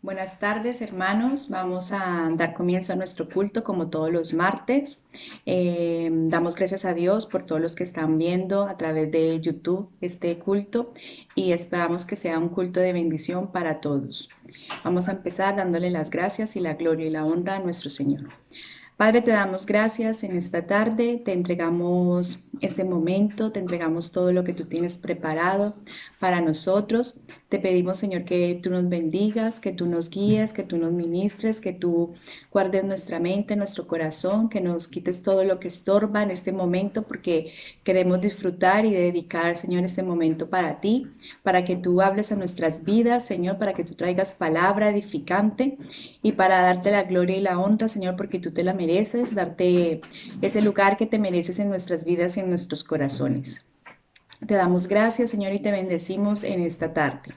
Buenas tardes, hermanos. Vamos a dar comienzo a nuestro culto como todos los martes. Damos gracias a Dios por todos los que están viendo a través de YouTube este culto y esperamos que sea un culto de bendición para todos. Vamos a empezar dándole las gracias y la gloria y la honra a nuestro Señor. Padre, te damos gracias en esta tarde, te entregamos este momento, te entregamos todo lo que tú tienes preparado para nosotros. Te pedimos, Señor, que tú nos bendigas, que tú nos guíes, que tú nos ministres, que tú guardes nuestra mente, nuestro corazón, que nos quites todo lo que estorba en este momento, porque queremos disfrutar y dedicar, Señor, este momento para ti, para que tú hables a nuestras vidas, Señor, para que tú traigas palabra edificante y para darte la gloria y la honra, Señor, porque tú te la mereces, darte ese lugar que te mereces en nuestras vidas y en nuestros corazones. Te damos gracias, Señor, y te bendecimos en esta tarde.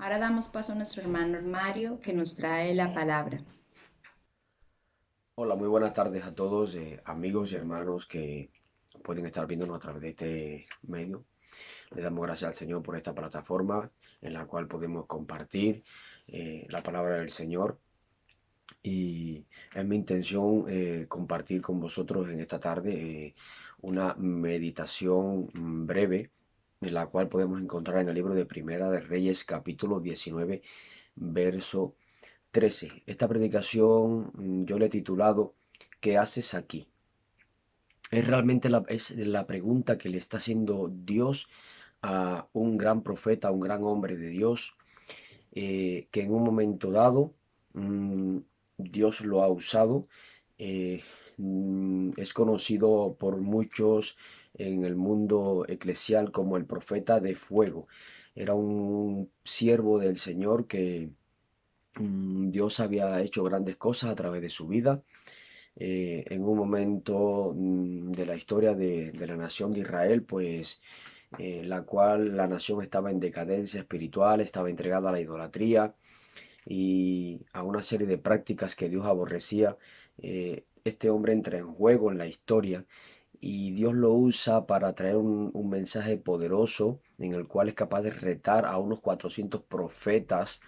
Ahora damos paso a nuestro hermano Mario que nos trae la palabra. Hola, muy buenas tardes a todos, amigos y hermanos que pueden estar viéndonos a través de este medio. Le damos gracias al Señor por esta plataforma en la cual podemos compartir la palabra del Señor. Y es mi intención compartir con vosotros en esta tarde una meditación breve en la cual podemos encontrar en el libro de Primera de Reyes, capítulo 19, verso 13. Esta predicación yo le he titulado ¿Qué haces aquí? Es realmente es la pregunta que le está haciendo Dios a un gran profeta, a un gran hombre de Dios, que en un momento dado Dios lo ha usado. eh, es conocido por muchos en el mundo eclesial como el profeta de fuego. Era un siervo del Señor que Dios había hecho grandes cosas a través de su vida. En un momento de la historia de la nación de Israel, pues la cual la nación estaba en decadencia espiritual, estaba entregada a la idolatría y a una serie de prácticas que Dios aborrecía. Este hombre entra en juego en la historia y Dios lo usa para traer un mensaje poderoso en el cual es capaz de retar a unos 400 profetas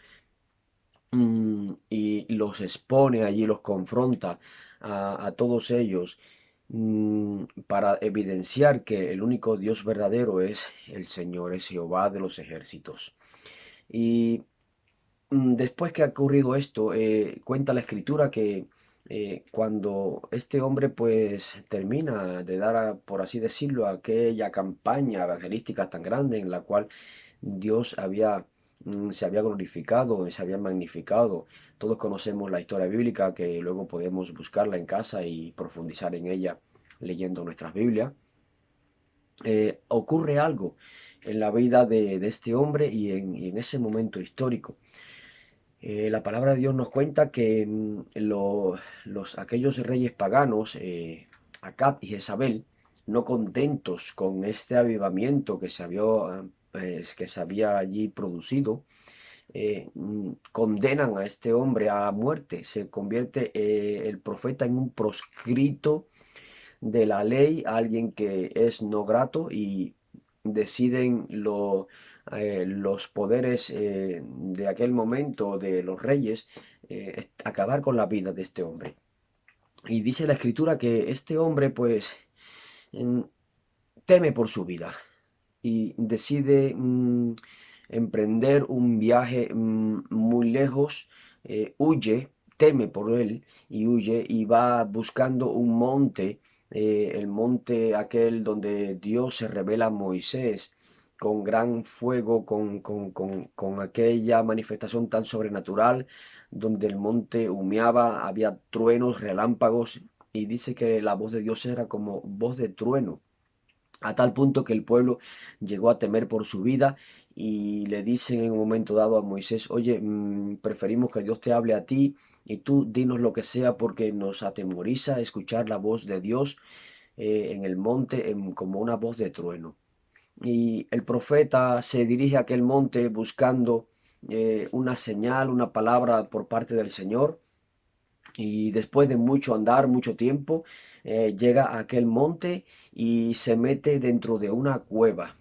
y los expone allí, los confronta a todos ellos para evidenciar que el único Dios verdadero es el Señor, es Jehová de los ejércitos. Y después que ha ocurrido esto, cuenta la escritura que cuando este hombre pues termina de dar, por así decirlo, aquella campaña evangelística tan grande en la cual Dios se había glorificado y se había magnificado. Todos conocemos la historia bíblica que luego podemos buscarla en casa y profundizar en ella leyendo nuestras Biblias. Ocurre algo en la vida de este hombre y en ese momento histórico. La palabra de Dios nos cuenta que aquellos reyes paganos, Acab y Jezabel, no contentos con este avivamiento que se había allí producido, condenan a este hombre a muerte. Se convierte el profeta en un proscrito de la ley, alguien que es no grato y deciden los poderes de aquel momento de los reyes acabar con la vida de este hombre. Y dice la escritura que este hombre pues mm, teme por su vida y decide emprender un viaje muy lejos, huye, teme por él y huye y va buscando un monte, el monte aquel donde Dios se revela a Moisés con gran fuego, con aquella manifestación tan sobrenatural, donde el monte humeaba, había truenos, relámpagos, y dice que la voz de Dios era como voz de trueno a tal punto que el pueblo llegó a temer por su vida y le dicen en un momento dado a Moisés, oye, preferimos que Dios te hable a ti y tú dinos lo que sea porque nos atemoriza escuchar la voz de Dios en el monte como una voz de trueno. Y el profeta se dirige a aquel monte buscando una señal, una palabra por parte del Señor. Y después de mucho andar, mucho tiempo, llega a aquel monte y se mete dentro de una cueva.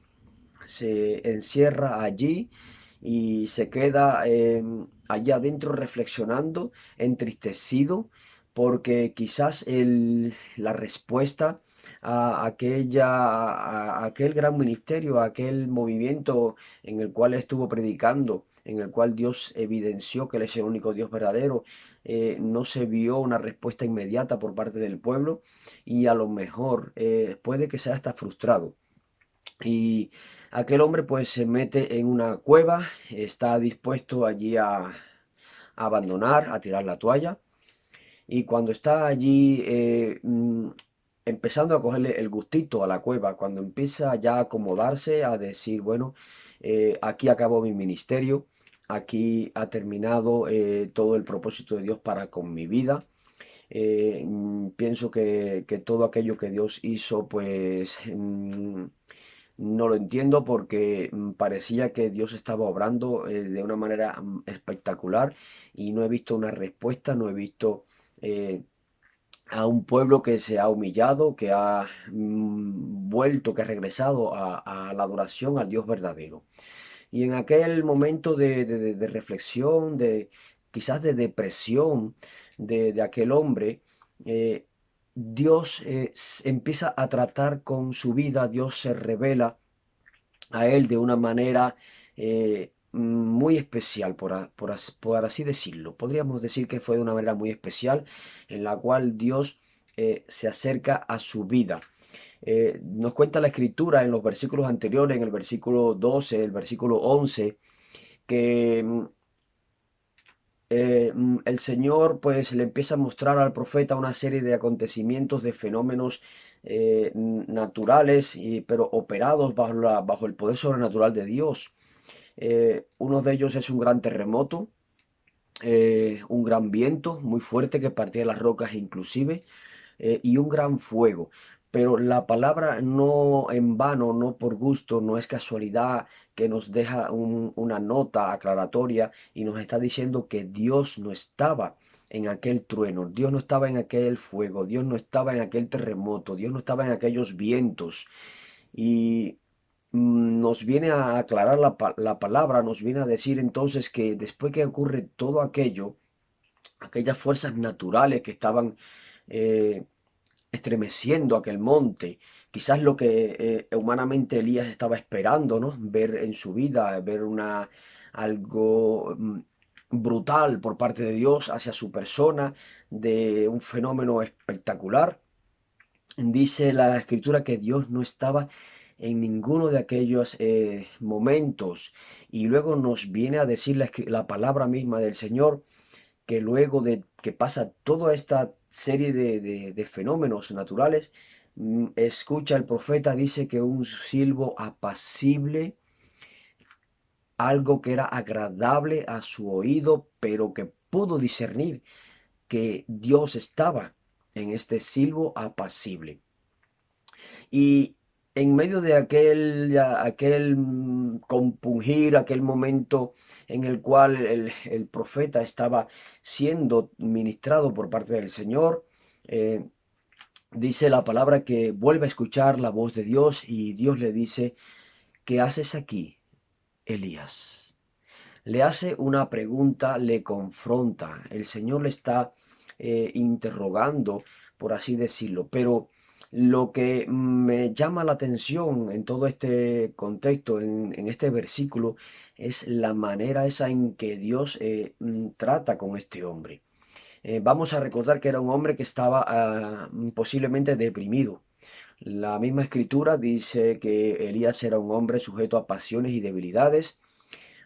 Se encierra allí y se queda allá adentro reflexionando, entristecido, porque quizás la respuesta a aquel gran ministerio, a aquel movimiento en el cual estuvo predicando, en el cual Dios evidenció que Él es el único Dios verdadero, no se vio una respuesta inmediata por parte del pueblo y a lo mejor puede que sea hasta frustrado. Y aquel hombre pues se mete en una cueva, está dispuesto allí a abandonar, a tirar la toalla. Y cuando está allí empezando a cogerle el gustito a la cueva, cuando empieza ya a acomodarse, a decir, bueno, aquí acabó mi ministerio, aquí ha terminado todo el propósito de Dios para con mi vida. Pienso que todo aquello que Dios hizo, pues no lo entiendo porque parecía que Dios estaba obrando de una manera espectacular y no he visto una respuesta, no he visto eh, a un pueblo que se ha humillado, que ha vuelto, que ha regresado a la adoración al Dios verdadero. Y en aquel momento de reflexión, de quizás de depresión de aquel hombre, eh, Dios empieza a tratar con su vida, Dios se revela a él de una manera muy especial, por así decirlo. Podríamos decir que fue de una manera muy especial en la cual Dios se acerca a su vida. Nos cuenta la escritura en los versículos anteriores, en el versículo 12, el versículo 11, que el Señor pues le empieza a mostrar al profeta una serie de acontecimientos, de fenómenos naturales, pero operados bajo el poder sobrenatural de Dios. Uno de ellos es un gran terremoto, un gran viento muy fuerte que partía las rocas inclusive, y un gran fuego. Pero la palabra no en vano, no por gusto, no es casualidad que nos deja una nota aclaratoria y nos está diciendo que Dios no estaba en aquel trueno, Dios no estaba en aquel fuego, Dios no estaba en aquel terremoto, Dios no estaba en aquellos vientos. Y nos viene a aclarar la palabra, nos viene a decir entonces que después que ocurre todo aquello, aquellas fuerzas naturales que estaban eh, estremeciendo aquel monte, quizás lo que humanamente Elías estaba esperando, ¿no? Ver en su vida, ver algo brutal por parte de Dios hacia su persona, de un fenómeno espectacular. Dice la escritura que Dios no estaba en ninguno de aquellos momentos. Y luego nos viene a decir la palabra misma del Señor, que luego de que pasa toda esta serie de fenómenos naturales, escucha el profeta, dice que un silbo apacible, algo que era agradable a su oído, pero que pudo discernir que Dios estaba en este silbo apacible. Y en medio de aquel compungir, aquel momento en el cual el profeta estaba siendo ministrado por parte del Señor, eh, dice la palabra que vuelve a escuchar la voz de Dios y Dios le dice, ¿qué haces aquí, Elías? Le hace una pregunta, le confronta. El Señor le está interrogando, por así decirlo. Pero lo que me llama la atención en todo este contexto, en este versículo, es la manera esa en que Dios trata con este hombre. Vamos a recordar que era un hombre que estaba posiblemente deprimido. La misma escritura dice que Elías era un hombre sujeto a pasiones y debilidades,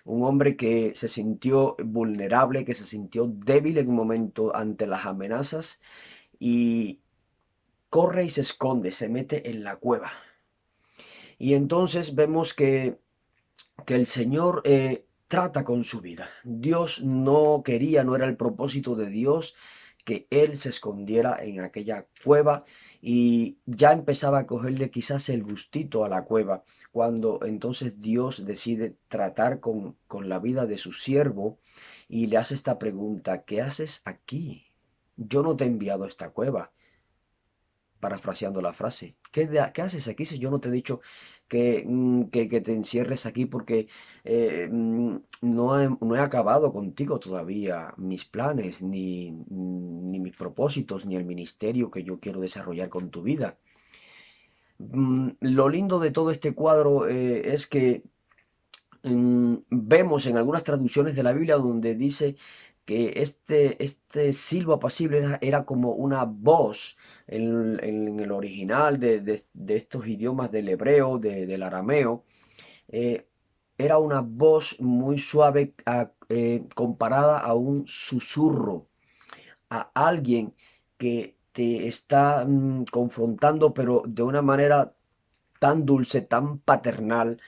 un hombre que se sintió vulnerable, que se sintió débil en un momento ante las amenazas y corre y se esconde, se mete en la cueva. Y entonces vemos que el Señor trata con su vida. Dios no quería, no era el propósito de Dios que él se escondiera en aquella cueva y ya empezaba a cogerle quizás el gustito a la cueva, cuando entonces Dios decide tratar con la vida de su siervo y le hace esta pregunta, ¿qué haces aquí? Yo no te he enviado a esta cueva, parafraseando la frase. ¿Qué haces aquí si yo no te he dicho que te encierres aquí porque no he acabado contigo todavía mis planes, ni mis propósitos, ni el ministerio que yo quiero desarrollar con tu vida? Lo lindo de todo este cuadro es que vemos en algunas traducciones de la Biblia donde dice que este silbo apacible era como una voz en el original de estos idiomas del hebreo, del arameo. eh, Era una voz muy suave comparada a un susurro, a alguien que te está confrontando, pero de una manera tan dulce, tan paternal,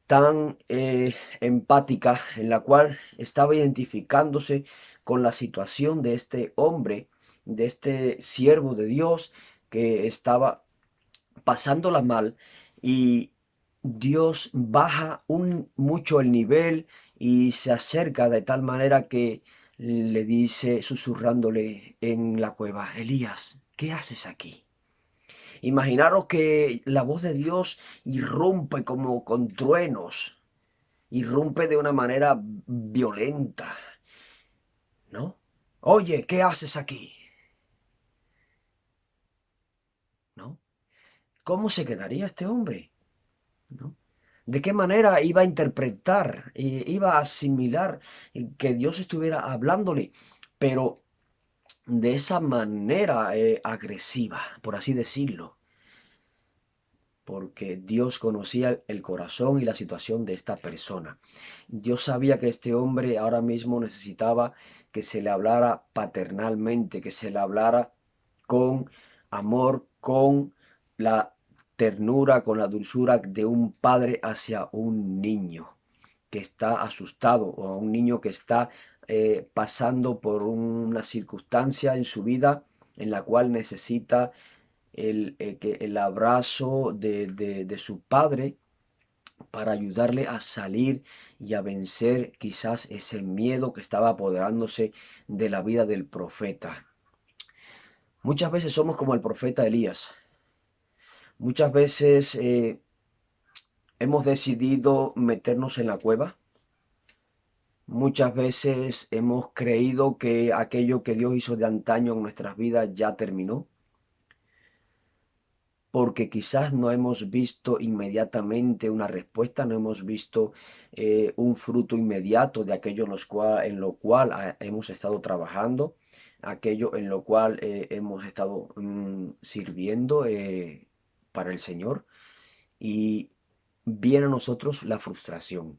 tan empática, en la cual estaba identificándose con la situación de este hombre, de este siervo de Dios que estaba pasándola mal y Dios baja mucho el nivel y se acerca de tal manera que le dice, susurrándole en la cueva, Elías, ¿qué haces aquí? Imaginaros que la voz de Dios irrumpe como con truenos, irrumpe de una manera violenta, ¿no? Oye, ¿qué haces aquí? ¿No? ¿Cómo se quedaría este hombre? ¿No? ¿De qué manera iba a interpretar, iba a asimilar que Dios estuviera hablándole, pero de esa manera agresiva, por así decirlo? Porque Dios conocía el corazón y la situación de esta persona. Dios sabía que este hombre ahora mismo necesitaba que se le hablara paternalmente, que se le hablara con amor, con la ternura, con la dulzura de un padre hacia un niño que está asustado o a un niño que está pasando por una circunstancia en su vida en la cual necesita el abrazo de su padre para ayudarle a salir y a vencer quizás ese miedo que estaba apoderándose de la vida del profeta. Muchas veces somos como el profeta Elías. Muchas veces hemos decidido meternos en la cueva. Muchas veces hemos creído que aquello que Dios hizo de antaño en nuestras vidas ya terminó, porque quizás no hemos visto inmediatamente una respuesta, no hemos visto un fruto inmediato de aquello en lo cual hemos estado trabajando, aquello en lo cual hemos estado sirviendo para el Señor. Y viene a nosotros la frustración,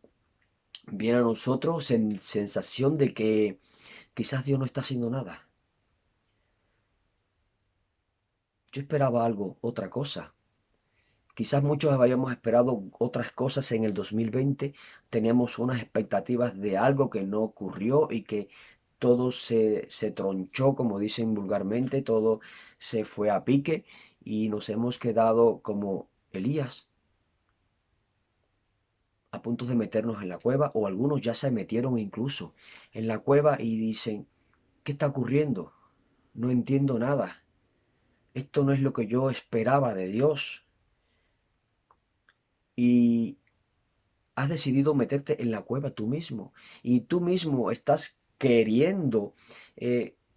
viene a nosotros sensación de que quizás Dios no está haciendo nada. Yo esperaba algo, otra cosa. Quizás muchos habíamos esperado otras cosas en el 2020, teníamos unas expectativas de algo que no ocurrió y que todo se tronchó, como dicen vulgarmente, todo se fue a pique y nos hemos quedado como Elías, a punto de meternos en la cueva, o algunos ya se metieron incluso en la cueva y dicen, ¿qué está ocurriendo? No entiendo nada. Esto no es lo que yo esperaba de Dios. Y has decidido meterte en la cueva tú mismo y tú mismo estás queriendo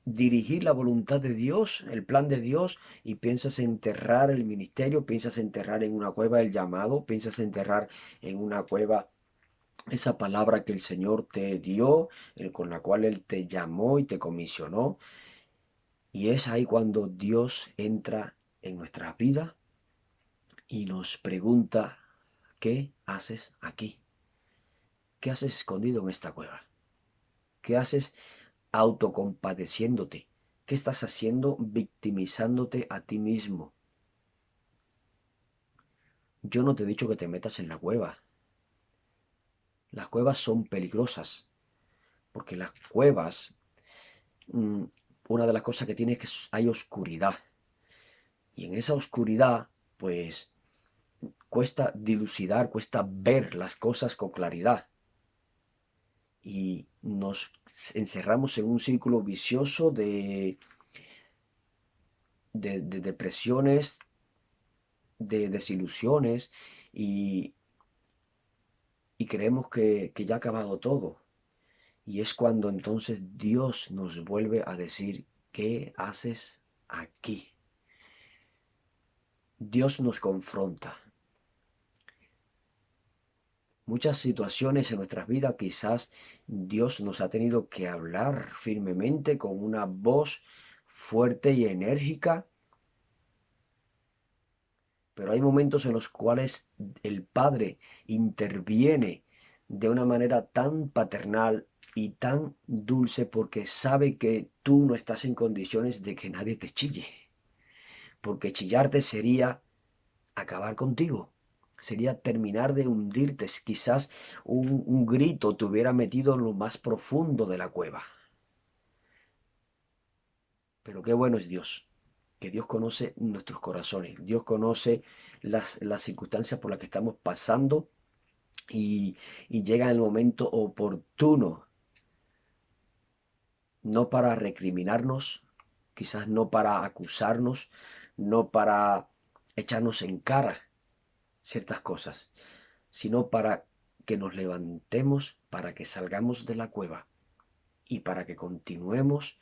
dirigir la voluntad de Dios, el plan de Dios, y piensas enterrar el ministerio, piensas enterrar en una cueva el llamado, piensas enterrar en una cueva esa palabra que el Señor te dio, con la cual Él te llamó y te comisionó. Y es ahí cuando Dios entra en nuestra vida y nos pregunta, ¿qué haces aquí? ¿Qué haces escondido en esta cueva? ¿Qué haces autocompadeciéndote? ¿Qué estás haciendo victimizándote a ti mismo? Yo no te he dicho que te metas en la cueva. Las cuevas son peligrosas, porque las cuevas, mm, una de las cosas que tiene es que hay oscuridad. Y en esa oscuridad, pues, cuesta dilucidar, cuesta ver las cosas con claridad. Y nos encerramos en un círculo vicioso de depresiones, de desilusiones y, y creemos que ya ha acabado todo. Y es cuando entonces Dios nos vuelve a decir, ¿qué haces aquí? Dios nos confronta. Muchas situaciones en nuestras vidas quizás Dios nos ha tenido que hablar firmemente con una voz fuerte y enérgica, pero hay momentos en los cuales el Padre interviene de una manera tan paternal y tan dulce porque sabe que tú no estás en condiciones de que nadie te chille. Porque chillarte sería acabar contigo. Sería terminar de hundirte. Quizás un grito te hubiera metido en lo más profundo de la cueva. Pero qué bueno es Dios. que Dios conoce nuestros corazones, Dios conoce las circunstancias por las que estamos pasando y, y llega el momento oportuno, no para recriminarnos, quizás no para acusarnos, no para echarnos en cara ciertas cosas, sino para que nos levantemos, para que salgamos de la cueva y para que continuemos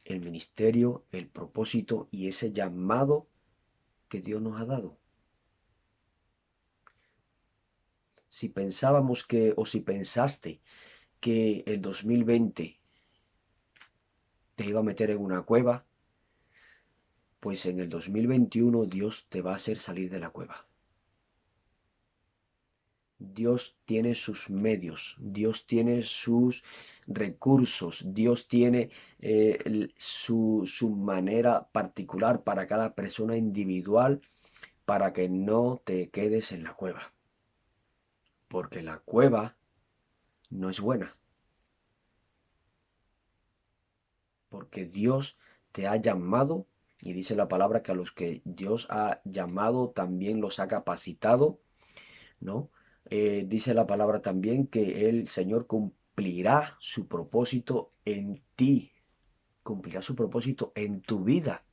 el ministerio, el propósito y ese llamado que Dios nos ha dado. Si pensábamos que, o si pensaste que el 2020 te iba a meter en una cueva, pues en el 2021 Dios te va a hacer salir de la cueva. Dios tiene sus medios, Dios tiene sus recursos, Dios tiene su manera particular para cada persona individual para que no te quedes en la cueva. Porque la cueva no es buena. Porque Dios te ha llamado y dice la palabra que a los que Dios ha llamado también los ha capacitado, ¿no? Dice la palabra también que el Señor cumplirá su propósito en ti, cumplirá su propósito en tu vida,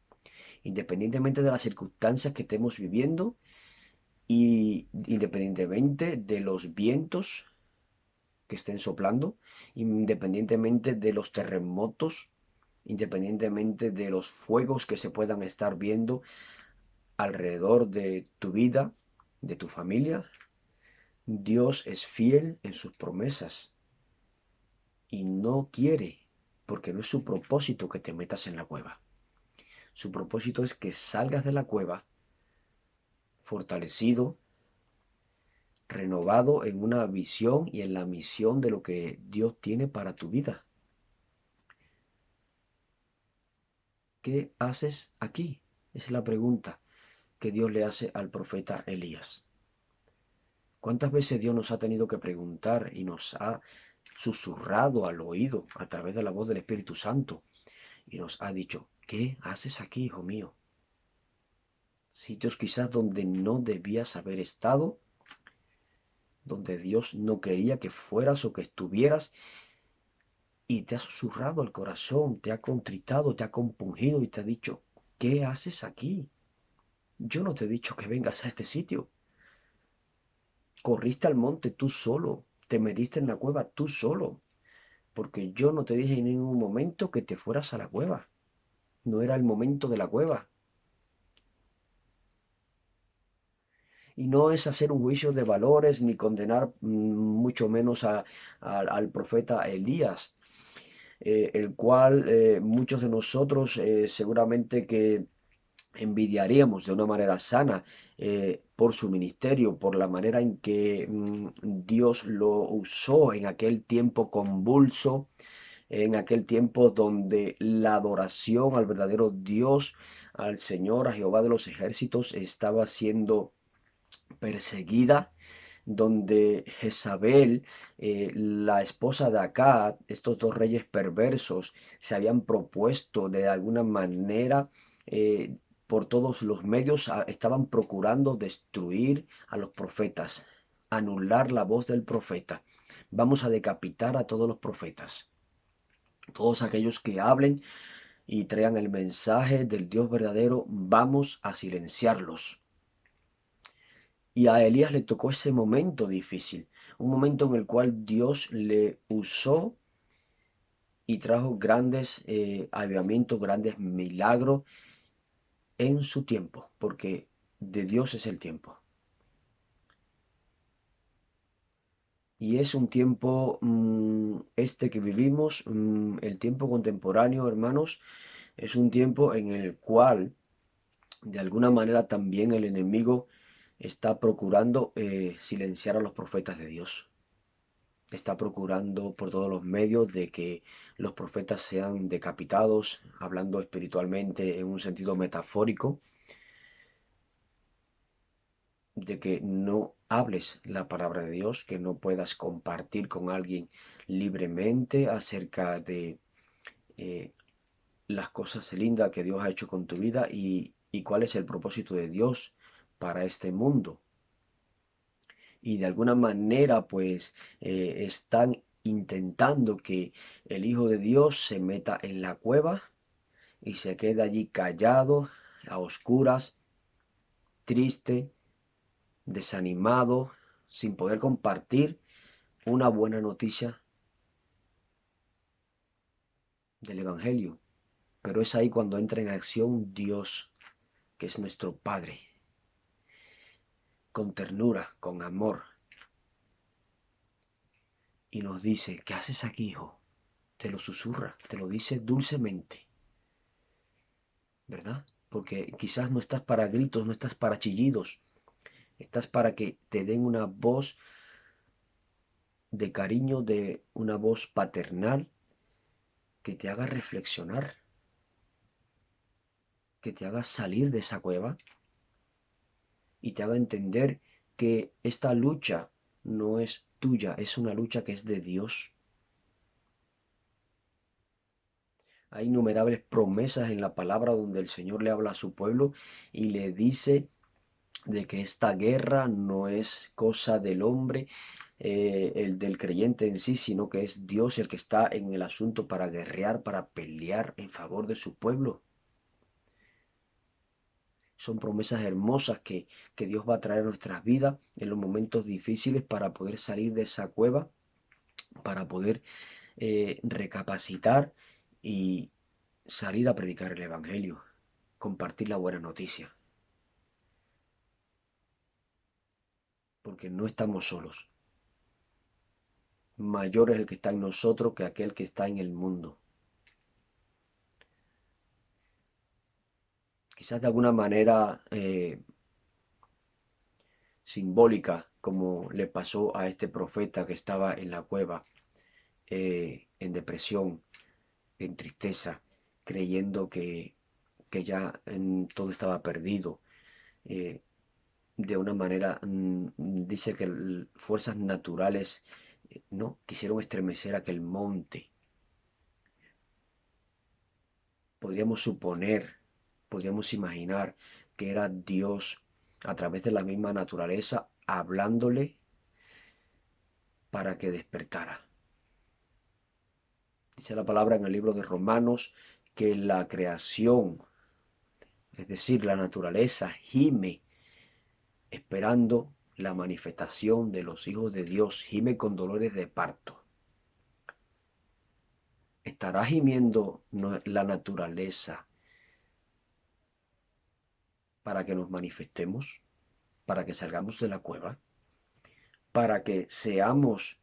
independientemente de las circunstancias que estemos viviendo y independientemente de los vientos que estén soplando, independientemente de los terremotos, independientemente de los fuegos que se puedan estar viendo alrededor de tu vida, de tu familia. Dios es fiel en sus promesas y no quiere, porque no es su propósito que te metas en la cueva. Su propósito es que salgas de la cueva fortalecido, renovado en una visión y en la misión de lo que Dios tiene para tu vida. ¿Qué haces aquí? Es la pregunta que Dios le hace al profeta Elías. ¿Cuántas veces Dios nos ha tenido que preguntar y nos ha susurrado al oído a través de la voz del Espíritu Santo y nos ha dicho, ¿qué haces aquí, hijo mío? Sitios quizás donde no debías haber estado, donde Dios no quería que fueras o que estuvieras, y te ha susurrado al corazón, te ha contritado, te ha compungido y te ha dicho, ¿qué haces aquí? Yo no te he dicho que vengas a este sitio. Corriste al monte tú solo, te metiste en la cueva tú solo, porque yo no te dije en ningún momento que te fueras a la cueva. No era el momento de la cueva. Y no es hacer un juicio de valores ni condenar mucho menos al profeta Elías, el cual muchos de nosotros seguramente que envidiaríamos de una manera sana por su ministerio, por la manera en que Dios lo usó en aquel tiempo convulso, en aquel tiempo donde la adoración al verdadero Dios, al Señor, a Jehová de los ejércitos, estaba siendo perseguida, donde Jezabel, la esposa de Acab, estos dos reyes perversos, se habían propuesto de alguna manera, por todos los medios, estaban procurando destruir a los profetas, anular la voz del profeta. Vamos a decapitar a todos los profetas, todos aquellos que hablen y traigan el mensaje del Dios verdadero, vamos a silenciarlos. Y a Elías le tocó ese momento difícil, un momento en el cual Dios le usó y trajo grandes avivamientos, grandes milagros en su tiempo, porque de Dios es el tiempo. Y es un tiempo, este que vivimos, el tiempo contemporáneo, hermanos, es un tiempo en el cual, de alguna manera, también el enemigo está procurando silenciar a los profetas de Dios. Está procurando por todos los medios de que los profetas sean decapitados, hablando espiritualmente en un sentido metafórico, de que no hables la palabra de Dios, que no puedas compartir con alguien libremente acerca de las cosas lindas que Dios ha hecho con tu vida y cuál es el propósito de Dios para este mundo. Y de alguna manera pues están intentando que el Hijo de Dios se meta en la cueva y se quede allí callado, a oscuras, triste, desanimado, sin poder compartir una buena noticia del Evangelio. Pero es ahí cuando entra en acción Dios, que es nuestro Padre, con ternura, con amor, y nos dice: ¿qué haces aquí, hijo? Te lo susurra, te lo dice dulcemente, ¿verdad? Porque quizás no estás para gritos, no estás para chillidos, estás para que te den una voz de cariño, de una voz paternal que te haga reflexionar, que te haga salir de esa cueva y te haga entender que esta lucha no es tuya, es una lucha que es de Dios. Hay innumerables promesas en la palabra donde el Señor le habla a su pueblo y le dice de que esta guerra no es cosa del hombre, el del creyente en sí, sino que es Dios el que está en el asunto para guerrear, para pelear en favor de su pueblo. Son promesas hermosas que Dios va a traer a nuestras vidas en los momentos difíciles para poder salir de esa cueva, para poder recapacitar y salir a predicar el Evangelio, compartir la buena noticia, porque no estamos solos. Mayor es el que está en nosotros que aquel que está en el mundo. Quizás de alguna manera simbólica, como le pasó a este profeta que estaba en la cueva, en depresión, en tristeza, creyendo que ya todo estaba perdido. Eh, de una manera, dice que fuerzas naturales no quisieron estremecer aquel monte. Podríamos suponer, podríamos imaginar que era Dios a través de la misma naturaleza hablándole para que despertara. Dice la palabra en el libro de Romanos que la creación, es decir, la naturaleza, gime esperando la manifestación de los hijos de Dios, gime con dolores de parto. ¿Estará gimiendo la naturaleza para que nos manifestemos, para que salgamos de la cueva, para que seamos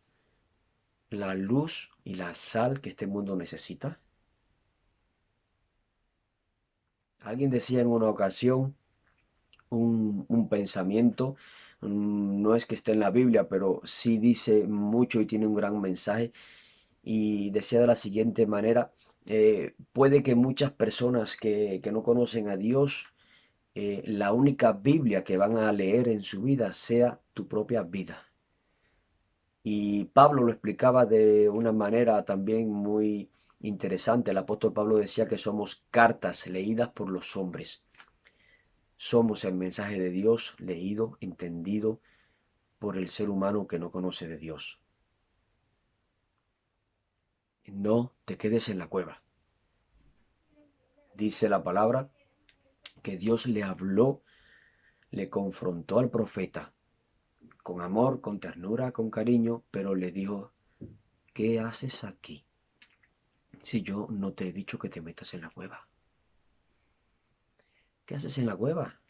la luz y la sal que este mundo necesita? Alguien decía en una ocasión un pensamiento, no es que esté en la Biblia, pero sí dice mucho y tiene un gran mensaje, y decía de la siguiente manera: puede que muchas personas que no conocen a Dios, la única Biblia que van a leer en su vida sea tu propia vida. Y Pablo lo explicaba de una manera también muy interesante. El apóstol Pablo decía que somos cartas leídas por los hombres. Somos el mensaje de Dios leído, entendido por el ser humano que no conoce de Dios. No te quedes en la cueva. Dice la palabra que Dios le habló, le confrontó al profeta con amor, con ternura, con cariño, pero le dijo: ¿qué haces aquí si yo no te he dicho que te metas en la cueva? ¿Qué haces en la cueva?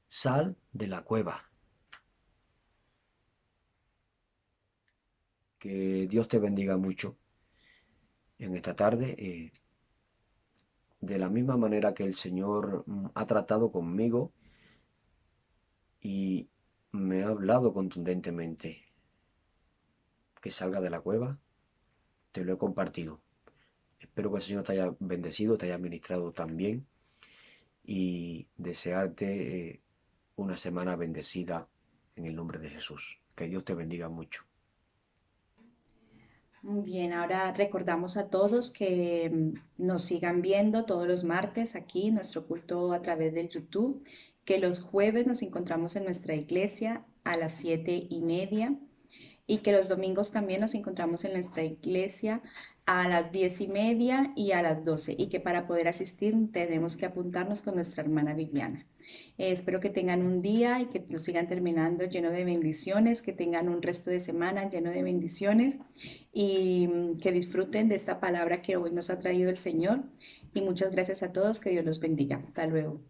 Sal de la cueva. Que Dios te bendiga mucho en esta tarde. De la misma manera que el Señor ha tratado conmigo y me ha hablado contundentemente que salga de la cueva, te lo he compartido. Espero que el Señor te haya bendecido, te haya ministrado también, y desearte una semana bendecida en el nombre de Jesús. Que Dios te bendiga mucho. Muy bien, ahora recordamos a todos que nos sigan viendo todos los martes aquí, nuestro culto a través del YouTube, que los jueves nos encontramos en nuestra iglesia a las 7:30 y que los domingos también nos encontramos en nuestra iglesia a las 10:30 y a las 12 y que para poder asistir tenemos que apuntarnos con nuestra hermana Viviana. Espero que tengan un día y que lo sigan terminando lleno de bendiciones, que tengan un resto de semana lleno de bendiciones y que disfruten de esta palabra que hoy nos ha traído el Señor. Y muchas gracias a todos, que Dios los bendiga. Hasta luego.